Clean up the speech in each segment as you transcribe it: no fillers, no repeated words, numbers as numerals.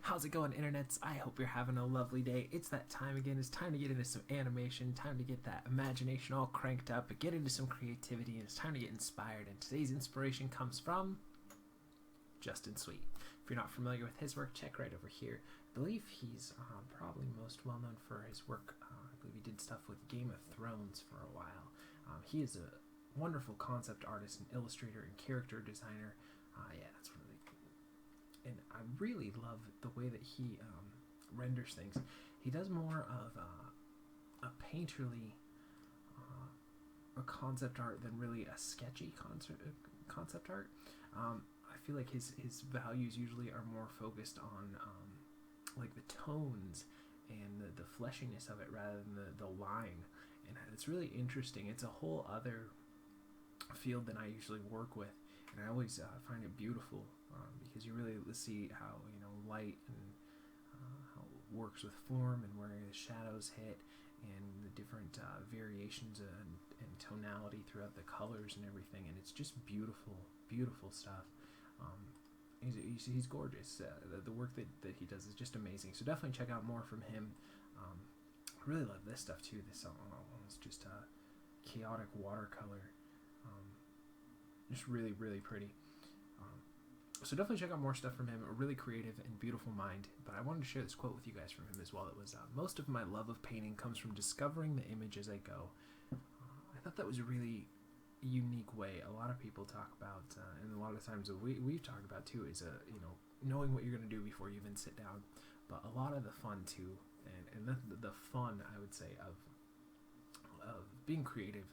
How's it going, internets? I hope you're having a lovely day. It's that time again. It's time to get into some animation, time to get that imagination all cranked up, get into some creativity, and it's time to get inspired. And today's inspiration comes from Justin Sweet. If you're not familiar with his work, check right over here. I believe he's probably most well known for his work. I believe he did stuff with Game of Thrones for a while. He is a wonderful concept artist and illustrator and character designer. Yeah, that's really cool. And I really love the way that he renders things. He does more of a painterly a concept art than really a sketchy concept art. I feel like his values usually are more focused on like the tones and the fleshiness of it rather than the line. And it's really interesting. It's a whole other field than I usually work with, and I always find it beautiful because you really see how light and how it works with form and where the shadows hit and the different variations and tonality throughout the colors and everything, and it's just beautiful stuff. He's gorgeous. The work that he does is just amazing, so definitely check out more from him. I really love this stuff too. This almost just chaotic watercolor, just really pretty. So definitely check out more stuff from him. A really creative and beautiful mind. But I wanted to share this quote with you guys from him as well. It was, most of my love of painting comes from discovering the image as I go. I thought that was a really unique way. A lot of people talk about, and a lot of times we've talked about too, is knowing what you're going to do before you even sit down. But a lot of the fun too, and the fun, I would say, of being creative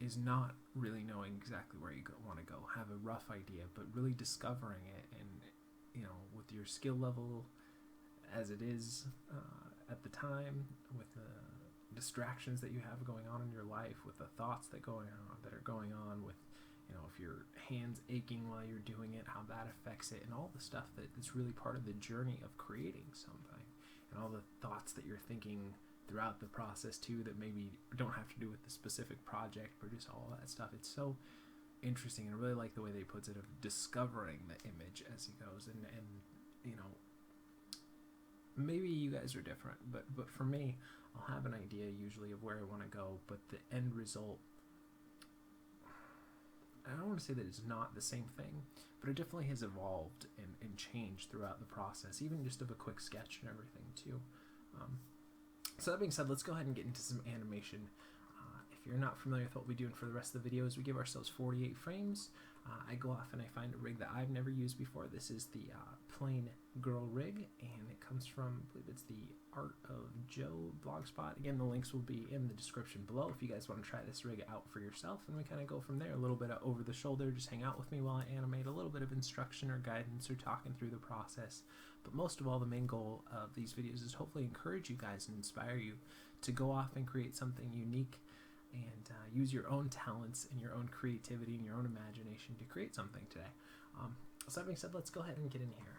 is not really knowing exactly where you want to go, have a rough idea, but really discovering it, and with your skill level as it is at the time, with the distractions that you have going on in your life, with the thoughts that are going on, with if your hands aching while you're doing it, how that affects it, and all the stuff that is really part of the journey of creating something, and all the thoughts that you're thinking throughout the process too that maybe don't have to do with the specific project, but just all that stuff. It's so interesting, and I really like the way they puts it, of discovering the image as he goes, and maybe you guys are different, but for me, I'll have an idea usually of where I want to go, but the end result, I don't want to say that it's not the same thing, but it definitely has evolved and changed throughout the process, even just of a quick sketch and everything too. So that being said, let's go ahead and get into some animation. If you're not familiar with what we do for the rest of the videos, we give ourselves 48 frames. I go off and I find a rig that I've never used before. This is the Plain Girl rig, and it comes from, I believe it's the Art of Joe blogspot. Again, the links will be in the description below if you guys want to try this rig out for yourself, and we kind of go from there. A little bit of over the shoulder, just hang out with me while I animate, a little bit of instruction or guidance or talking through the process. But most of all, the main goal of these videos is to hopefully encourage you guys and inspire you to go off and create something unique, and use your own talents and your own creativity and your own imagination to create something today. So that being said, let's go ahead and get in here.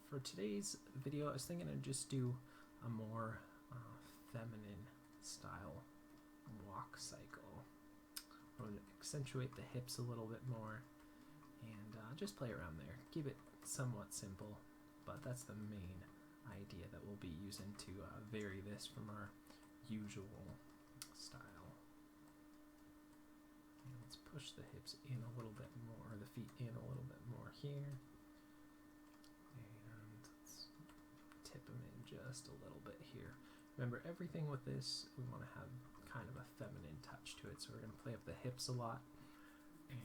For today's video, I was thinking I'd just do a more feminine style walk cycle. I would accentuate the hips a little bit more, and just play around there. Keep it somewhat simple, but that's the main idea that we'll be using to vary this from our usual style. And let's push the hips in a little bit more, the feet in a little bit more here, and let's tip them in just a little bit here. Remember, everything with this, we want to have kind of a feminine touch to it, so we're going to play up the hips a lot, and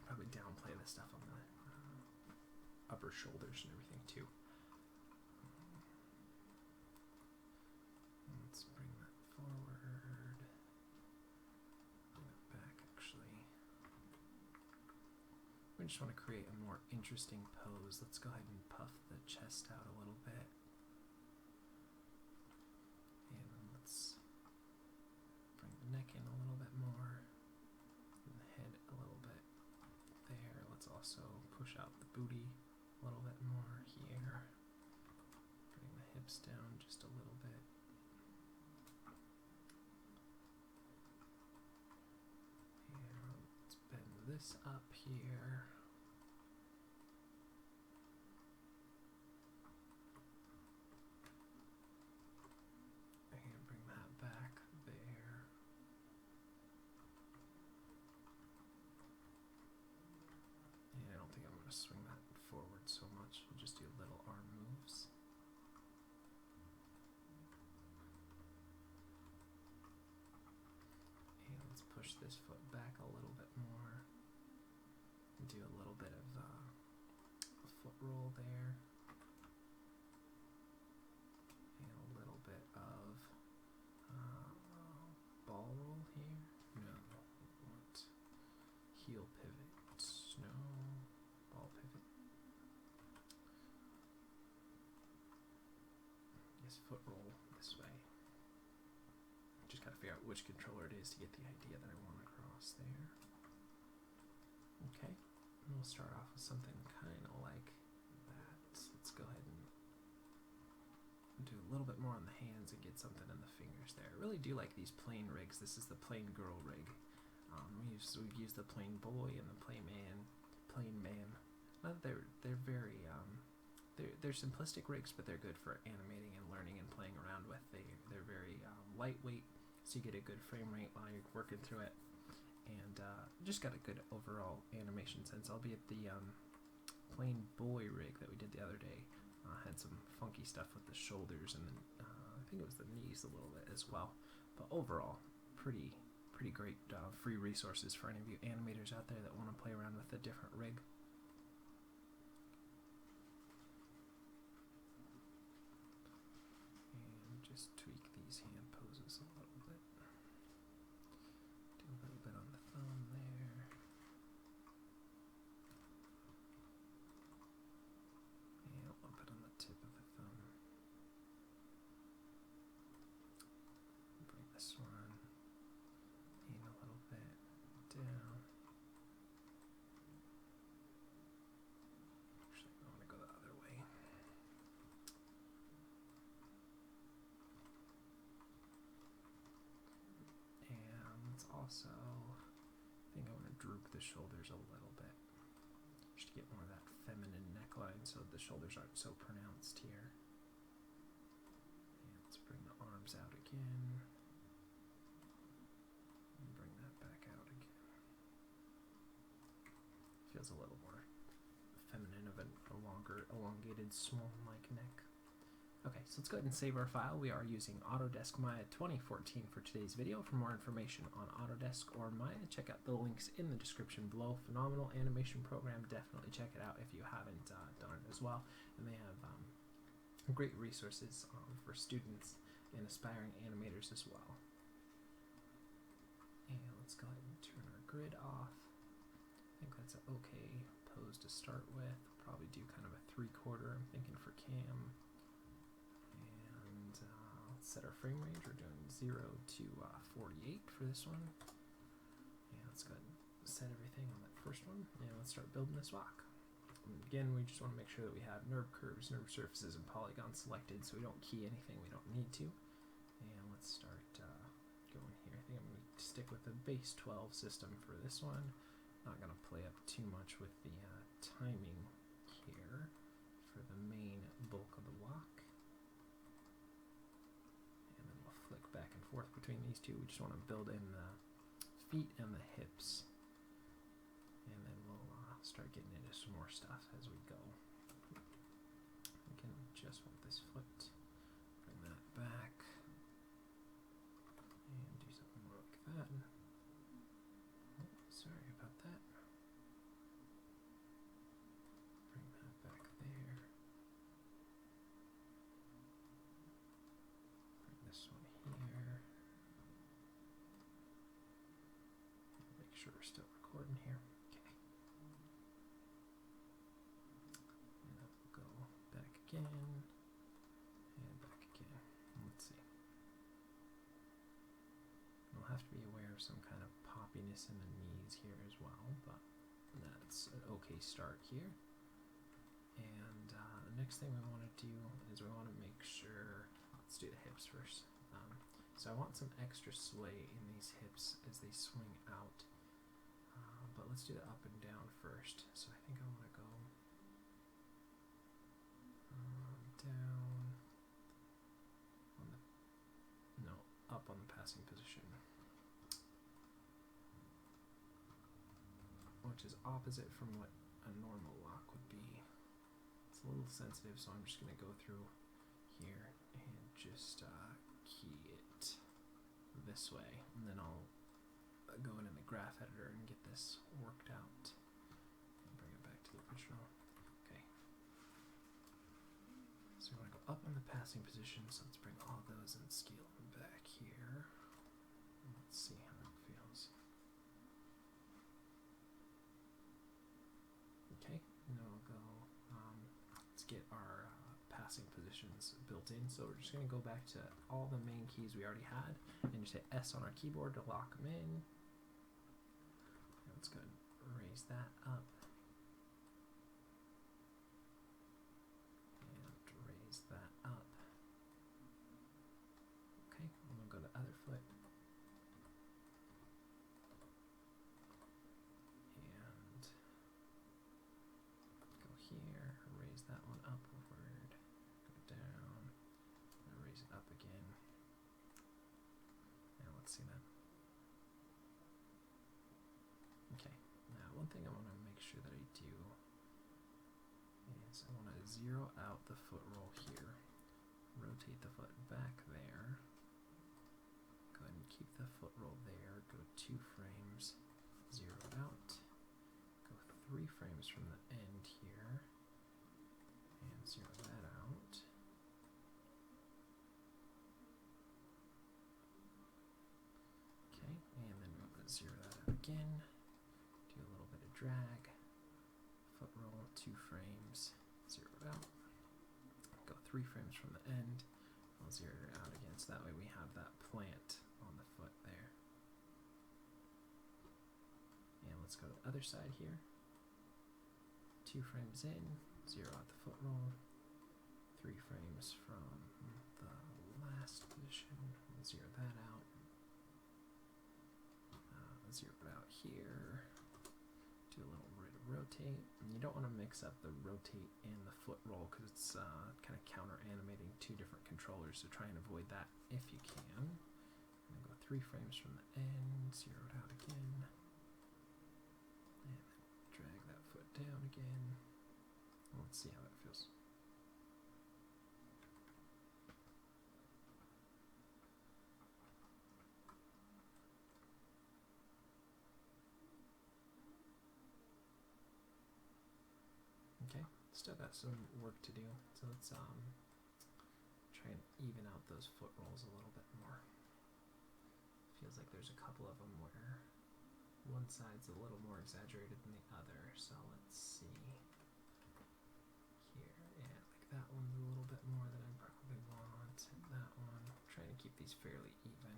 probably downplay the stuff on the upper shoulders and everything too. Let's bring that forward, bring it back actually. We just want to create a more interesting pose. Let's go ahead and puff the chest out a little bit, and let's bring the neck in a little bit more, and the head a little bit there. Let's also push out the booty a little bit more here. Bring the hips down just a little bit. And let's bend this up here. this foot back a little bit more. Do a little bit of a foot roll there. And a little bit of ball roll here. No, what? Heel pivot. No, ball pivot. Yes, foot roll this way. Just gotta figure out which controller it is to get the idea that I want across there. Okay, and we'll start off with something kind of like that. Let's go ahead and do a little bit more on the hands and get something in the fingers there. I really do like these plain rigs. This is the plain girl rig. We've used the plain boy and the plain man. Not that they're very they're simplistic rigs, but they're good for animating and learning and playing around with. They're very lightweight, so you get a good frame rate while you're working through it, and just got a good overall animation sense. Albeit the plain boy rig that we did the other day had some funky stuff with the shoulders and then I think it was the knees a little bit as well. But overall, pretty great free resources for any of you animators out there that want to play around with a different rig. And just tweak these hand poses a little bit. Do a little bit on the thumb there. And a little bit on the tip of the thumb. Bring this one in a little bit down. Actually, I want to go the other way. And also, I think I want to droop the shoulders a little bit, just to get more of that feminine neckline so the shoulders aren't so pronounced here. And let's bring the arms out again. And bring that back out again. Feels a little more feminine of a longer, elongated, swan-like neck. Okay, so let's go ahead and save our file. We are using Autodesk Maya 2014 for today's video. For more information on Autodesk or Maya, check out the links in the description below. Phenomenal animation program. Definitely check it out if you haven't done it as well. And they have great resources for students and aspiring animators as well. And let's go ahead and turn our grid off. I think that's an okay pose to start with. Probably do kind of a 3/4, I'm thinking, for cam. And let's set our frame range. We're doing 0 to 48 for this one. And let's go ahead and set everything on that first one. And let's start building this rock. And again, we just want to make sure that we have nerve curves, nerve surfaces, and polygons selected so we don't key anything we don't need to. And let's start going here. I think I'm going to stick with the base 12 system for this one. Not going to play up too much with the timing here for the main bulk of the walk. And then we'll flick back and forth between these two. We just want to build in the feet and the hips. And then we'll start getting into some more stuff as we go. We can just want this flipped. Bring that back. And do something more like that. Oh, sorry about that. Bring that back there. Bring this one here. Make sure we're still recording here. Okay. And then we'll go back again. And back again. Let's see. We'll have to be aware of some kind of poppiness in the knees here as well, but that's an okay start here. And the next thing we want to do is we want to make sure, let's do the hips first. So I want some extra sway in these hips as they swing out, but let's do the up and down first. So I think I want to go down on the, no, up on the passing position, which is opposite from what a normal lock would be. It's a little sensitive, so I'm just going to go through here and just key it this way, and then I'll go in the graph editor and get this worked out. And bring it back to the original. Okay. So we want to go up on the passing position, so let's bring all those and scale them back here. And let's see how it feels. Okay, now we'll go, let's get our passing positions built in. So we're just going to go back to all the main keys we already had and just hit S on our keyboard to lock them in. And let's go ahead and raise that up. And raise that up. Okay, and we'll go to other foot. And go here, raise that one upward, go down, and raise it up again. Now let's see that. Okay, now one thing I want to make sure that I do is I want to zero out the foot roll here, rotate the foot back there, go ahead and keep the foot roll there, go 2 frames, zero it out, go 3 frames from the end here, and zero that out. Okay, and then we're going to zero that out again, do a little bit of drag, foot roll, 2 frames, zero it out, go 3 frames from the end, I'll zero it out again, so that way we have that plant on the foot there. And let's go to the other side here, 2 frames in, zero out the foot roll, 3 frames from the last position, we'll zero that out, zero it out here, do a little bit of rotate, and you don't want to mix up the rotate and the foot roll because it's kind of counter animating 2 different controllers, so try and avoid that if you can. And then go 3 frames from the end, zero it out again, and then drag that foot down again. Let's see how that feels. Okay, still got some work to do, so let's try and even out those foot rolls a little bit more. Feels like there's a couple of them where one side's a little more exaggerated than the other, so let's see here. Yeah, like that one's a little bit more than I probably want, and that one, I'm trying to keep these fairly even.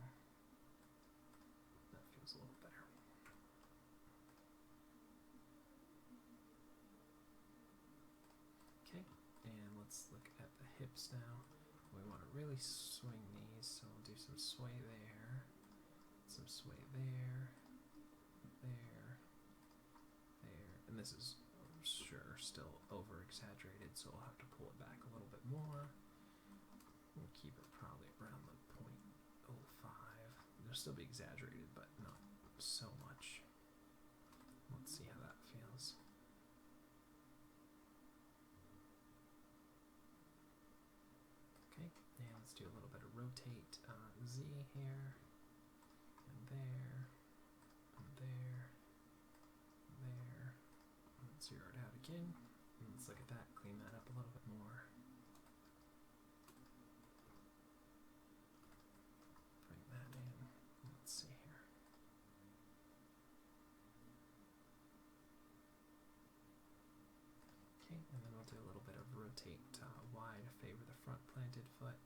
That feels a little better. Okay, and let's look at the hips now. We want to really swing these, so we'll do some sway there, some sway there, there, there, and this is sure still over exaggerated, so I'll have to pull it back a little bit more. We'll keep it probably around the 0.05. It'll still be exaggerated, but not so much. Let's see how that feels. Okay, and let's do a little bit of rotate Z here, and there, and there, and there. And let's zero it out again. And let's look at that, clean that up a little bit more. Bring that in. Let's see here. Okay, and then we'll do a little bit of rotate Y to favor the front planted foot.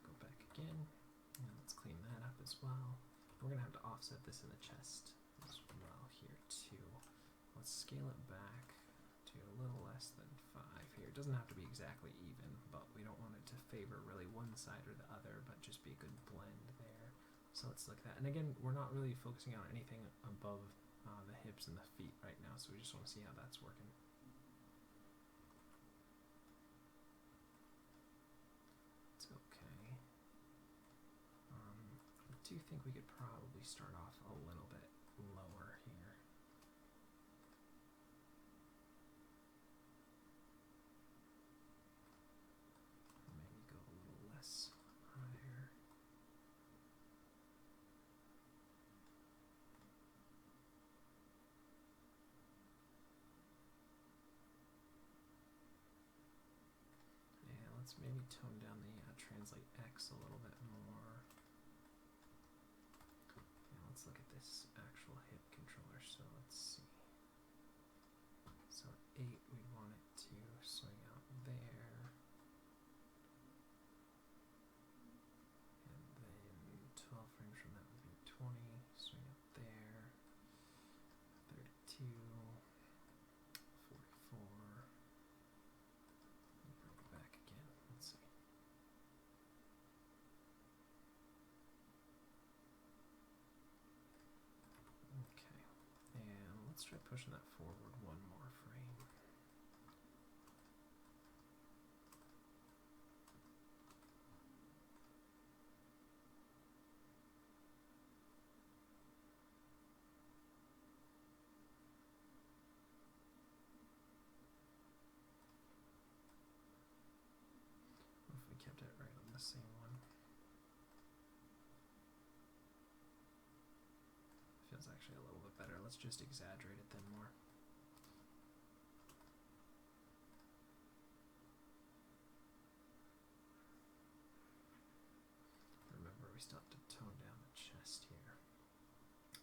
Go back again, and let's clean that up as well. We're going to have to offset this in the chest as well here too. Let's scale it back to a little less than 5 here. It doesn't have to be exactly even, but we don't want it to favor really one side or the other, but just be a good blend there. So let's look at that. And again, we're not really focusing on anything above the hips and the feet right now, so we just want to see how that's working. It's okay. I do think we could probably start off a little bit lower here. Maybe go a little let's maybe tone down the translate X a little bit more. And let's look at this actual hip controller. So let's see. So 8, we'd want it to swing out there. And then 12 frames from that would be 20, swing out there. 32, 44. And bring it back again. Let's see. Okay. And let's try pushing that forward one more frame. What if we kept it right on the same one? Feels actually a little bit better. Let's just exaggerate it then more. Remember, we still have to tone down the chest here.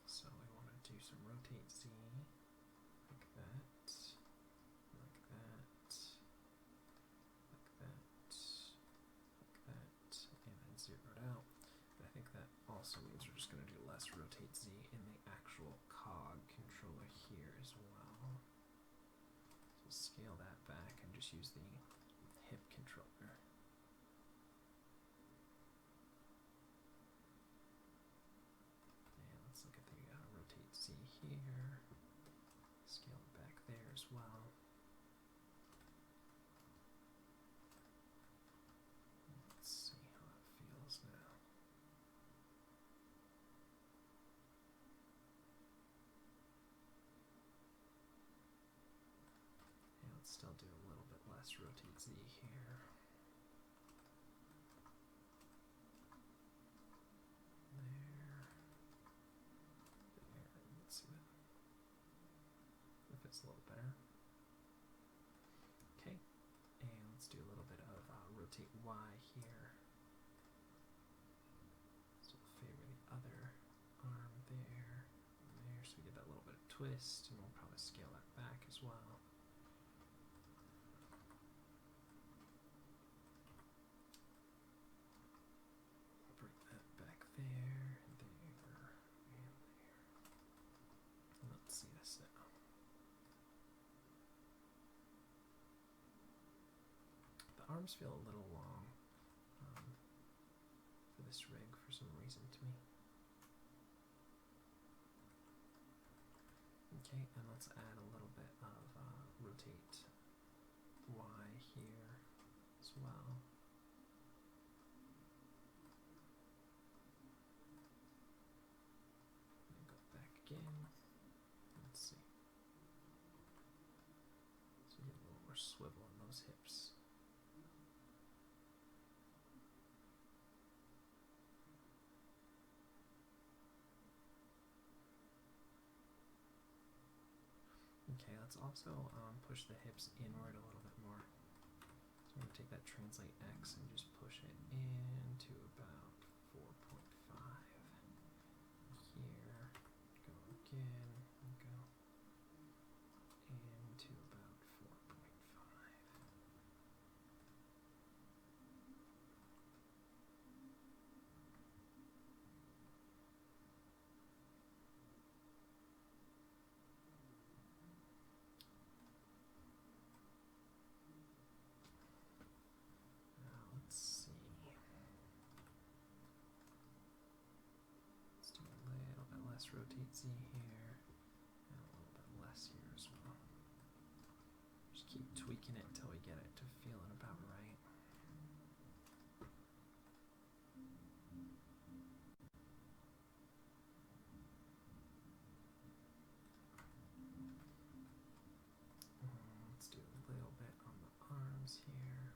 So we want to do some rotate Z, like that, like that, like that, like that, and then zeroed out. But I think that also means we're just going to do less rotate Z in the actual cog controller here as well. So we'll scale that back and just use the hip controller. And let's look at the rotate Z here. Scale it back there as well. Let's see how it feels now. And let's still do a little bit less rotate Z here. There. Let's see if it's a little better. Okay, and let's do a little bit of rotate Y here. So we'll favor the other arm there, and there. So we get that little bit of twist, and we'll probably scale that back as well. Bring that back there, and there, and there. And let's see this now. The arms feel a little long for this rig for some reason to me. Okay, and let's add a little bit of rotate Y here as well. And go back again. Let's see. So we get a little more swivel in those hips. Okay, let's also push the hips inward a little bit more. So I'm going to take that translate X and just push it into about 4.5. Here, go again, and go into about 4.5. Now let's see. Let's do a little bit less rotate Z here, and a little bit less here as well. Just keep tweaking it until we get it to feeling about right. Let's do a little bit on the arms here.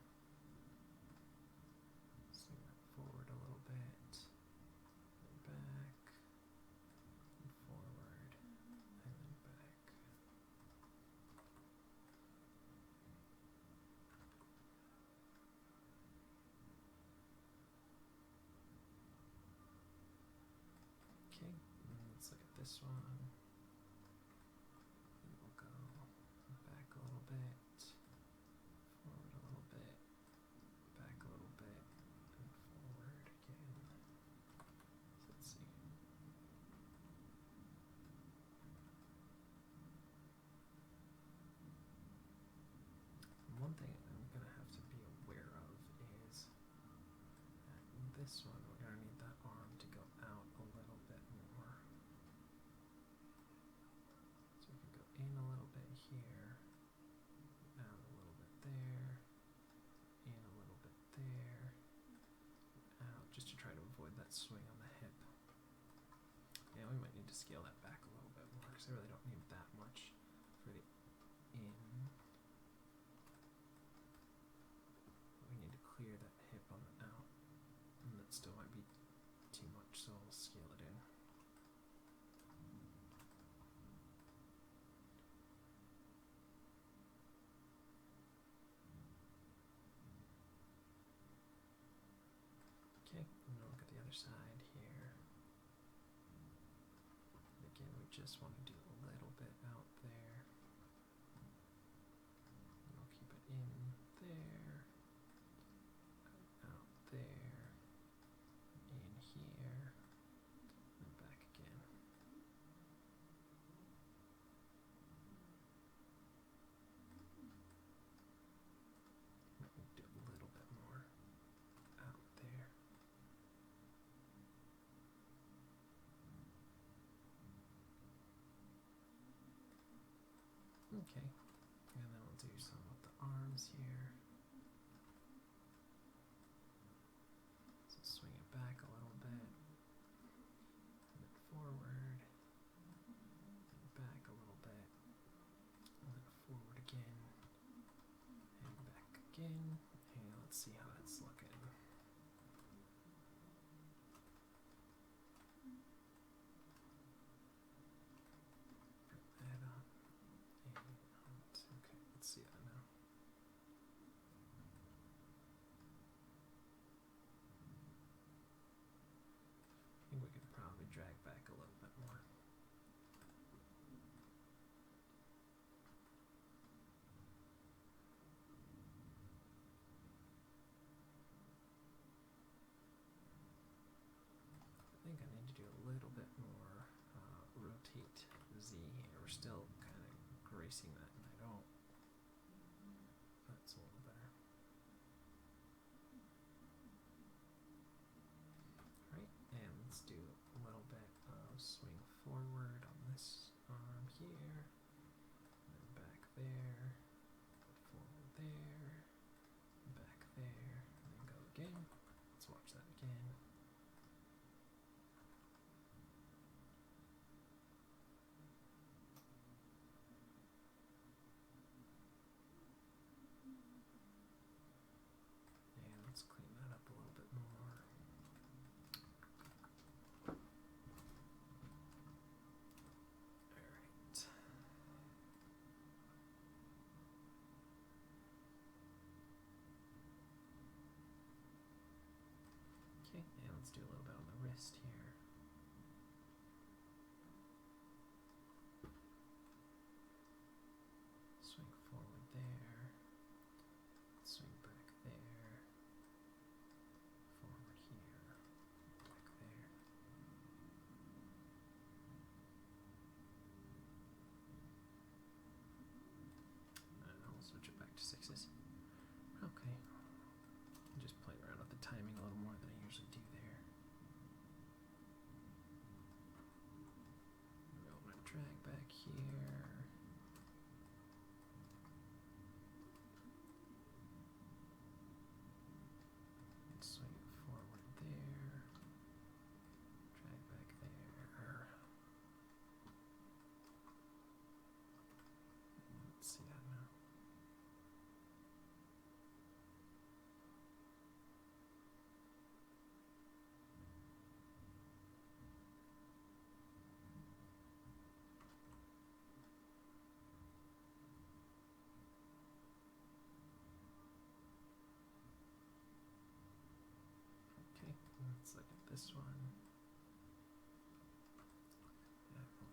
Swing that forward a little bit, and back, and forward. this one. And we'll go back a little bit, forward a little bit, back a little bit, and forward again. So let's see. One thing I'm going to have to be aware of is that this one, we're going to need that arm to go out a little bit more. So we can go in a little bit here, out a little bit there, in a little bit there, out, just to try to avoid that swing on the hip. And we might need to scale that back a little bit more because I really don't need that much for the in. We need to clear that hip on the out, and that still might be too much, so I'll scale it in. Okay, and now look at the other side here. Again, we just want to do a little bit out there. And we'll keep it in there, out there, in here, and back again. Might need to do a little bit more out there. Okay, and then we'll do some with the arms here. So swing it back a little bit, and then forward, and back a little bit, and then forward again, and back again. And let's see how it's looking. Bring that up. And okay, let's see that now. I think we could probably drag back a little bit more. I think I need to do a little bit more rotate Z here. We're still kind of gracing that, and I don't. That's a little better. Right, and let's do a little bit of swing forward on this arm here, and then back there, forward there, back there, and then go again. Let's watch that again. And let's clean that up a little bit more. Alright. Okay, and let's do a little bit on the wrist here. Swing forward there, swing back there, forward here, back there. And I'll switch it back to sixes. Okay. Just play around with the timing a little more than I usually do there. We're going to drag back here. And swing it forward there. Drag back there. Let's see that now. Okay, let's look at this one. Yeah,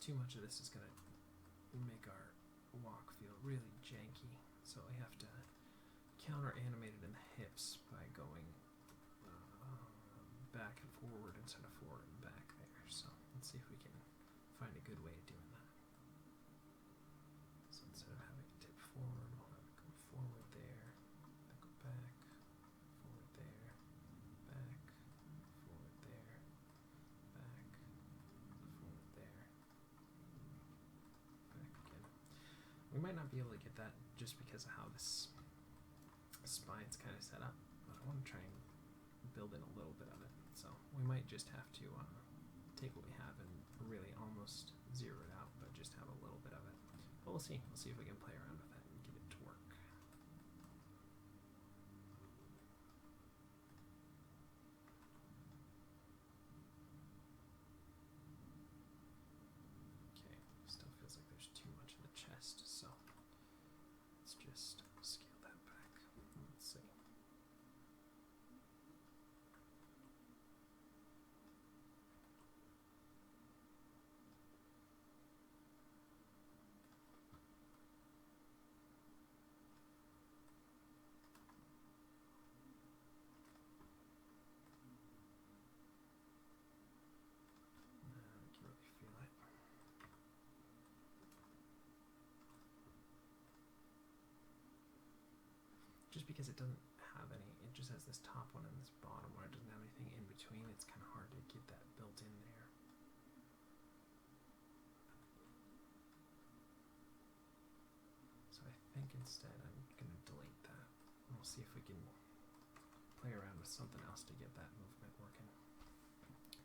too much of this is going to make our walk feel really janky, so we have to counter animate it in the hips by going back and forward instead of forward and back there. So let's see if we can find a good way of doing that. So instead of having it tip forward, we'll have it go forward there, then go back, forward there, back, forward there, back, forward there, back again. We might not be able to get that just because of how this spine's kind of set up, but I want to try and build in a little bit of it. So we might just have to take what we have and really almost zero it out, but just have a little bit of it. But we'll see. We'll see if we can play around with that and get it to work. Okay, still feels like there's too much in the chest, so let's just scale that back. Let's see. Just because it doesn't have any, it just has this top one and this bottom one, it doesn't have anything in between, it's kind of hard to get that built in there. So I think instead I'm going to delete that. And we'll see if we can play around with something else to get that movement working.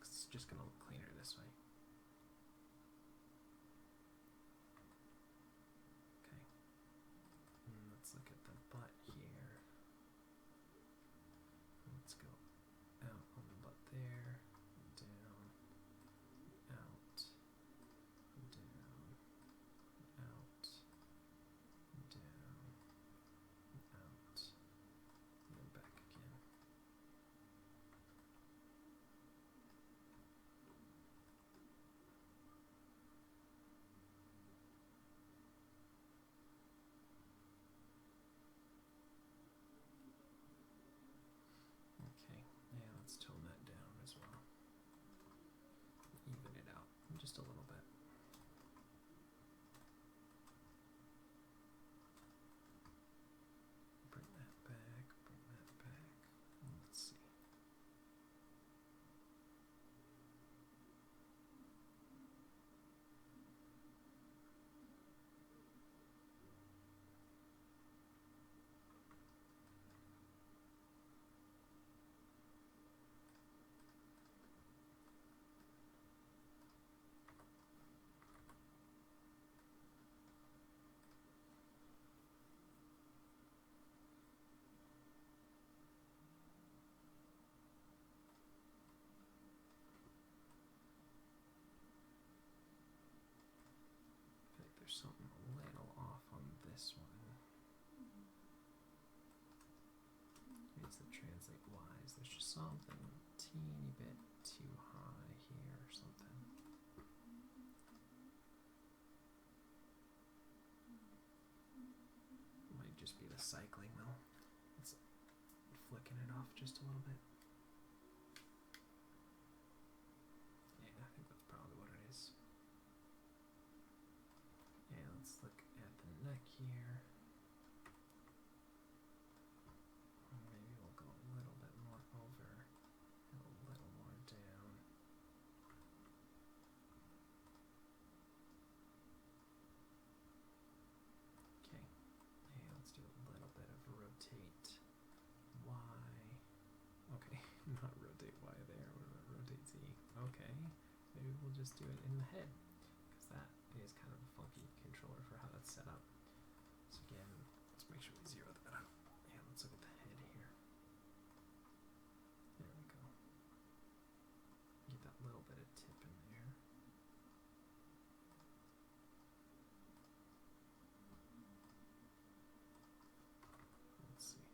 It's just going to look cleaner this way. Okay. And let's look at the butt here. Let's go out on the butt there, down, out, down, out, down, out, and then back again. Okay, yeah, let's tone that down as well. Even it out just a little bit. Bring that back, bring that back. Let's see. I think there's something a little off on this one. Needs to translate wise. There's just something teeny bit too high here or something. Might just be the cycling though. It's flicking it off just a little bit. Yeah, I think that's probably what it is. Yeah, let's look at the neck here. Maybe we'll go a little bit more over and a little more down. Okay, yeah, let's do a little bit of rotate Y. Okay, not rotate Y there. What about rotate Z? Okay, maybe we'll just do it in the head, because that is kind of a funky controller for how that's set up. So again, let's make sure we zero that out. Yeah, let's look at the head here. There we go. Get that little bit of tip in there. Let's see.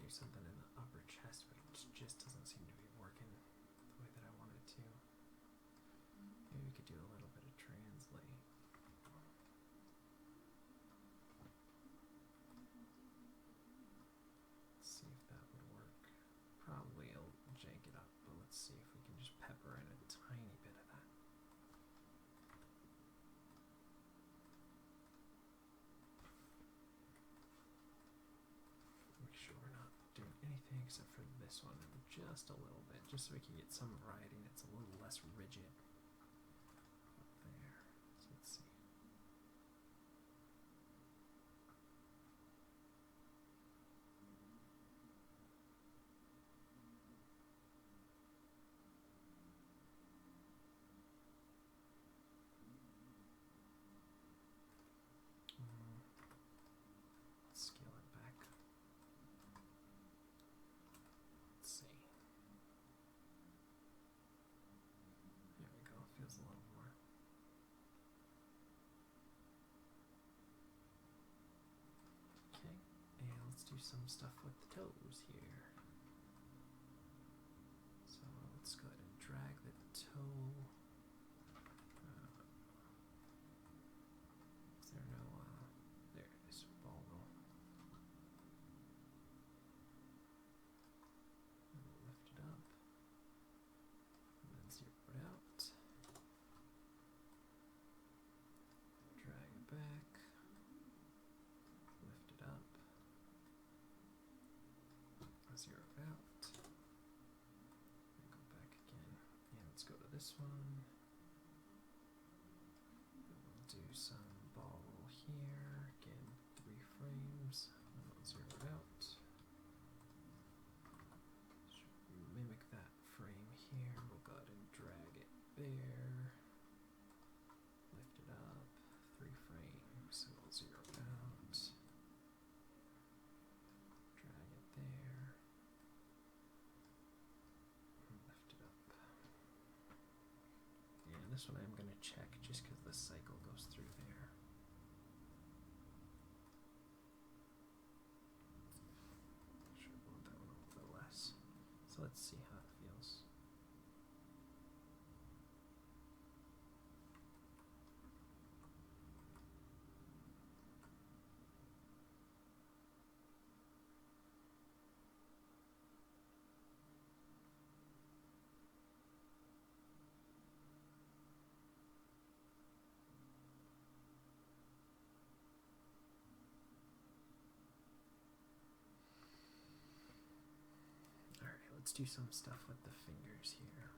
do something in the upper chest, but it just doesn't seem to be working the way that I want it to. Maybe we could do a little bit of translate. Let's see if that would work. Probably it'll jank it up, but let's see if we can just pepper in a tiny bit of that. Make sure we're not doing anything except for this one and just a little bit, just so we can get some variety and it's a little less rigid up there. So let's see. Let's scale it back. Let's see. There we go. Feels a little more. Okay, and let's do some stuff with the toes here. So let's go ahead and drag the toe. Is there no, there it is, ball roll. And we'll lift it up, and then zero it out. Drag it back, lift it up, zero it out, and go back again. And let's go to this one. And we'll do some ball roll here. Again, 3 frames. And we'll zero it out. Should mimic that frame here. We'll go ahead and drag it there. Lift it up. 3 frames. And we'll zero it out. Drag it there. And lift it up. And this one I'm going to check just because the cycle goes through there. Sure, I want that one a little bit less. So let's see how it feels. Let's do some stuff with the fingers here.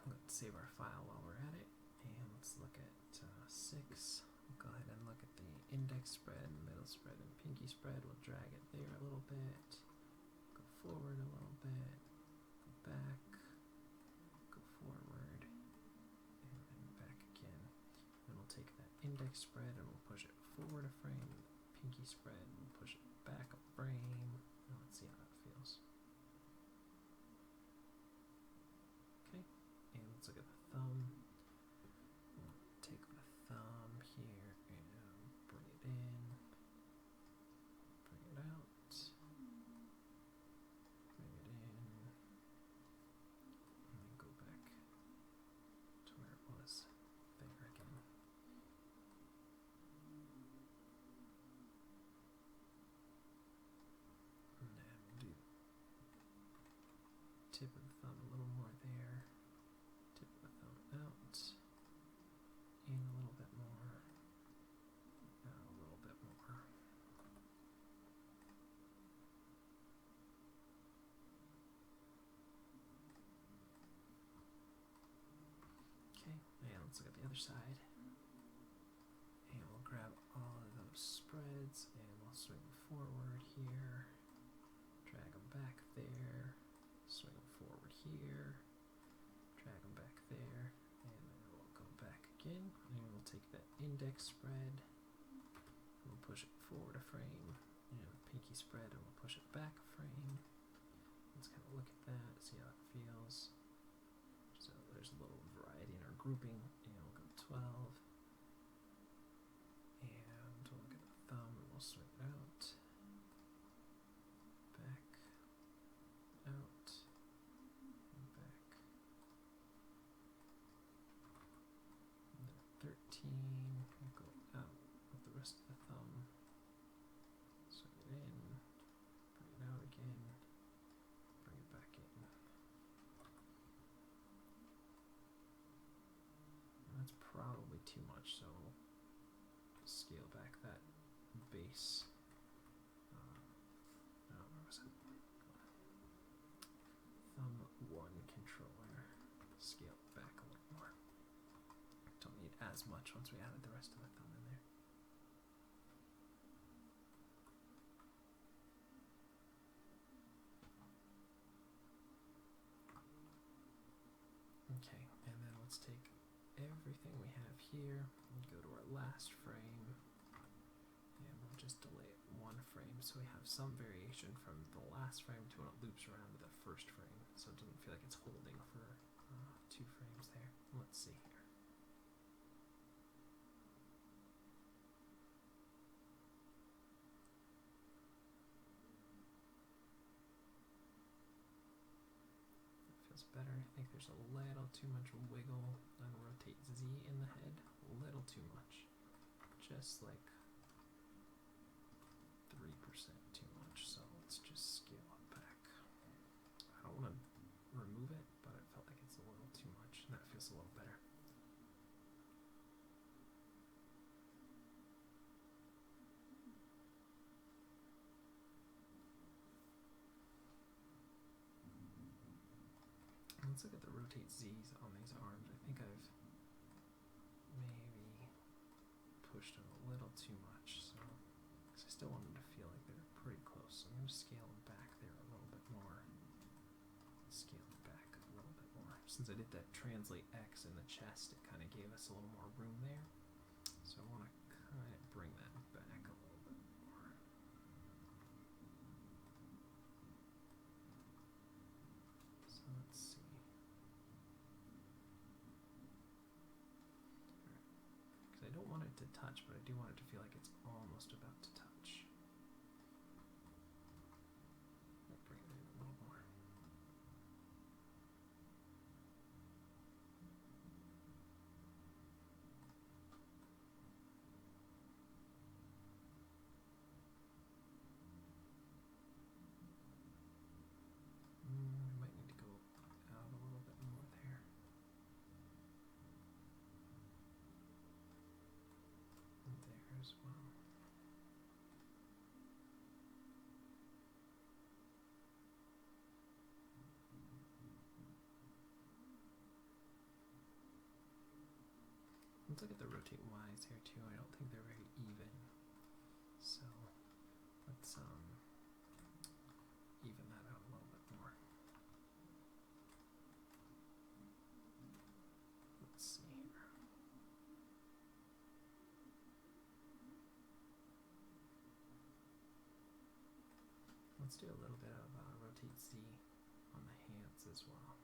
Let's save our file while we're at it, and let's look at 6. We'll go ahead and look at the index spread, middle spread, and pinky spread. We'll drag it there a little bit, go forward a little bit, go back, go forward, and then back again. Then we'll take that index spread and we'll push it forward a frame, pinky spread, and we'll push it back a frame. Now let's see how that feels. Okay, and let's look at the thumb. We'll take the thumb here and bring it in, bring it out, bring it in, and then go back to where it was, there again. And then we'll do tip of the thumb a little more there, tip of the thumb out, in a little bit more, out a little bit more. Okay, and let's look at the other side. And we'll grab all of those spreads and we'll swing them forward here, drag them back there, swing them forward here, drag them back there, and then we'll go back again, and we'll take that index spread, and we'll push it forward a frame, and the pinky spread, and we'll push it back a frame. Let's kind of look at that, see how it feels. So there's a little variety in our grouping, and we'll go 12, and we'll look at the thumb, and we'll swing it out, go out with the rest of the thumb. So it in, bring it out again, bring it back in. And that's probably too much, so scale back that base. No, where was it? Thumb 1 controller. Scale it back a little more. Don't need as much once we added the rest of the thumb in there. Okay, and then let's take everything we have here and go to our last frame, and we'll just delay it 1 frame so we have some variation from the last frame to when it loops around to the first frame, so it doesn't feel like it's holding for 2 frames there. Let's see here. That feels better. I think there's a little too much wiggle on rotate Z in the head. A little too much. Just like 3% too much, so let's just scale it back. I don't want to remove it, but it felt like it's a little too much, and that feels a little better. Let's look at the rotate Z's on these arms. I think I've maybe pushed them a little too much, so because I still want them to feel like they're pretty close, so I'm going to scale them back there a little bit more. Scale it back a little bit more. Since I did that translate X in the chest, it kind of gave us a little more room there, so I want to kind of bring that back a little bit more. So let's see. I don't want it to touch, but I do want it to feel like it's almost about to touch. I'll bring it in a little more. We might need to go out a little bit more there. There as well. Let's look at the rotate Y's here too. I don't think they're very even, so let's even that out a little bit more. Let's see here. Let's do a little bit of rotate Z on the hands as well.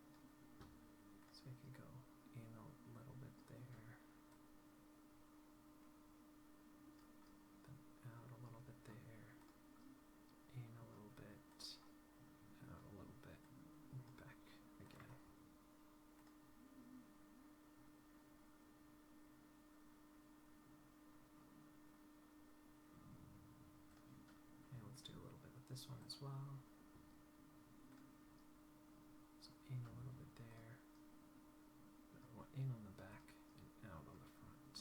So I can go in a little bit there, then out a little bit there, in a little bit, out a little bit, and back again. And let's do a little bit with this one as well. So in a little bit there, in on the back and out on the front.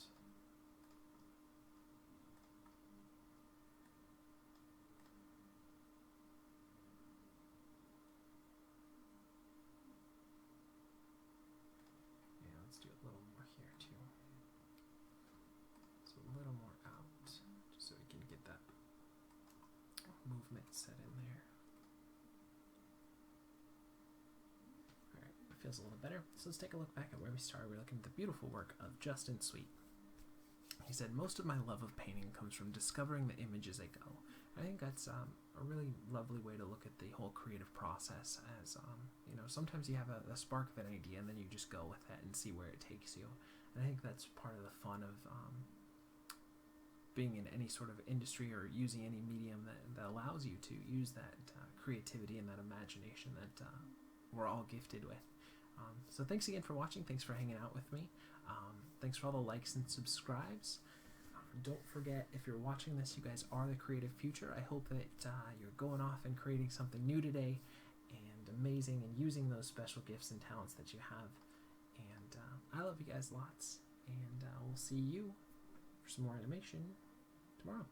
Yeah, let's do a little more here too. So a little more out, just so we can get that movement set in there. Alright, it feels a little better. So let's take a look back at where we started. We're looking at the beautiful work of Justin Sweet. He said, most of my love of painting comes from discovering the image as I go. I think that's a really lovely way to look at the whole creative process, as you know, sometimes you have a spark of an idea and then you just go with it and see where it takes you. And I think that's part of the fun of being in any sort of industry or using any medium that allows you to use that creativity and that imagination that we're all gifted with. So thanks again for watching. Thanks for hanging out with me. Thanks for all the likes and subscribes. Don't forget, if you're watching this, you guys are the creative future. I hope that you're going off and creating something new today and amazing and using those special gifts and talents that you have. And I love you guys lots. And we'll see you for some more animation tomorrow.